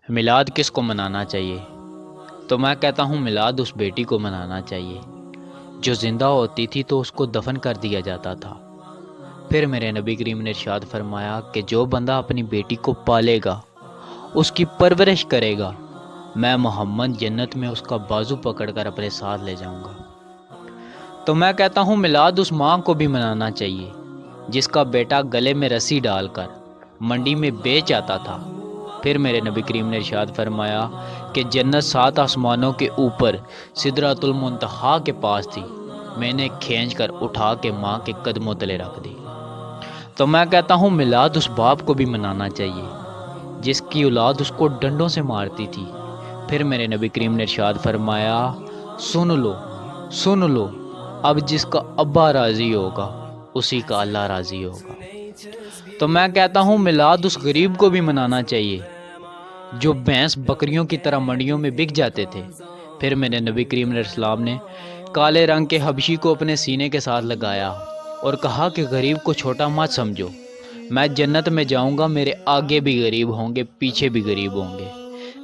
میلاد کس کو منانا چاہیے؟ تو میں کہتا ہوں میلاد اس بیٹی کو منانا چاہیے جو زندہ ہوتی تھی تو اس کو دفن کر دیا جاتا تھا۔ پھر میرے نبی کریم نے ارشاد فرمایا کہ جو بندہ اپنی بیٹی کو پالے گا، اس کی پرورش کرے گا، میں محمد جنت میں اس کا بازو پکڑ کر اپنے ساتھ لے جاؤں گا۔ تو میں کہتا ہوں میلاد اس ماں کو بھی منانا چاہیے جس کا بیٹا گلے میں رسی ڈال کر منڈی میں بیچ آتا تھا۔ پھر میرے نبی کریم نے ارشاد فرمایا کہ جنت 7 آسمانوں کے اوپر سدرۃ المنتہا کے پاس تھی، میں نے کھینچ کر اٹھا کے ماں کے قدموں تلے رکھ دی۔ تو میں کہتا ہوں میلاد اس باپ کو بھی منانا چاہیے جس کی اولاد اس کو ڈنڈوں سے مارتی تھی۔ پھر میرے نبی کریم نے ارشاد فرمایا، سن لو، اب جس کا ابا راضی ہوگا اسی کا اللہ راضی ہوگا۔ تو میں کہتا ہوں میلاد اس غریب کو بھی منانا چاہیے جو بھینس بکریوں کی طرح منڈیوں میں بک جاتے تھے۔ پھر میرے نبی کریم علیہ السلام نے کالے رنگ کے حبشی کو اپنے سینے کے ساتھ لگایا اور کہا کہ غریب کو چھوٹا مت سمجھو، میں جنت میں جاؤں گا، میرے آگے بھی غریب ہوں گے، پیچھے بھی غریب ہوں گے،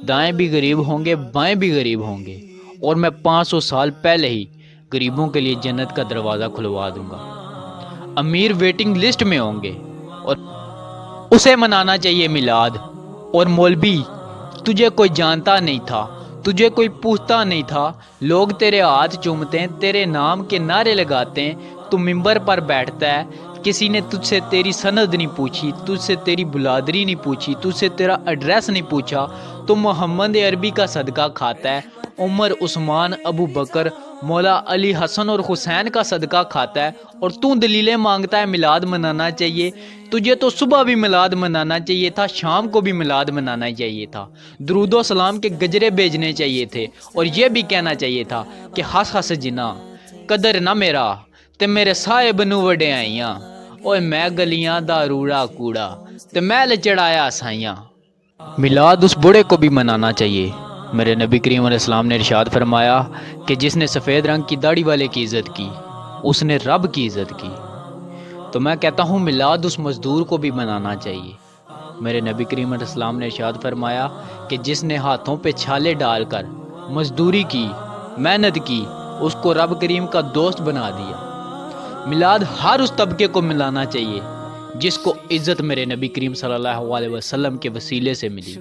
دائیں بھی غریب ہوں گے، بائیں بھی غریب ہوں گے، اور میں 500 سال پہلے ہی غریبوں کے لیے جنت کا دروازہ کھلوا دوں گا۔ امیر ویٹنگ لسٹ میں ہوں گے اور اسے منانا چاہیے میلاد۔ اور مولوی، تجھے کوئی جانتا نہیں تھا، تجھے کوئی پوچھتا نہیں تھا، لوگ تیرے ہاتھ چومتے ہیں، تیرے نام کے نعرے لگاتے ہیں، تو ممبر پر بیٹھتا ہے، کسی نے تجھ سے تیری سند نہیں پوچھی، تجھ سے تیری بلادری نہیں پوچھی، تجھ سے تیرا ایڈریس نہیں پوچھا، تو محمد عربی کا صدقہ کھاتا ہے، عمر، عثمان، ابو بکر، مولا علی، حسن اور حسین کا صدقہ کھاتا ہے، اور تو دلیلیں مانگتا ہے میلاد منانا چاہیے۔ تجھے تو صبح بھی میلاد منانا چاہیے تھا، شام کو بھی میلاد منانا چاہیے تھا، درود و سلام کے گجرے بھیجنے چاہیے تھے، اور یہ بھی کہنا چاہیے تھا کہ ہس ہس جنا قدر نہ میرا تے میرے صاحب نو وڈے آئیاں، اوے میں گلیاں دا روڑا کوڑا تے میل چڑھایا سائیاں۔ میلاد اس بوڑھے کو بھی منانا چاہیے۔ میرے نبی کریم علیہ السلام نے ارشاد فرمایا کہ جس نے سفید رنگ کی داڑھی والے کی عزت کی اس نے رب کی عزت کی۔ تو میں کہتا ہوں میلاد اس مزدور کو بھی منانا چاہیے۔ میرے نبی کریم علیہ السلام نے ارشاد فرمایا کہ جس نے ہاتھوں پہ چھالے ڈال کر مزدوری کی، محنت کی، اس کو رب کریم کا دوست بنا دیا۔ میلاد ہر اس طبقے کو ملانا چاہیے جس کو عزت میرے نبی کریم صلی اللہ علیہ وسلم کے وسیلے سے ملی۔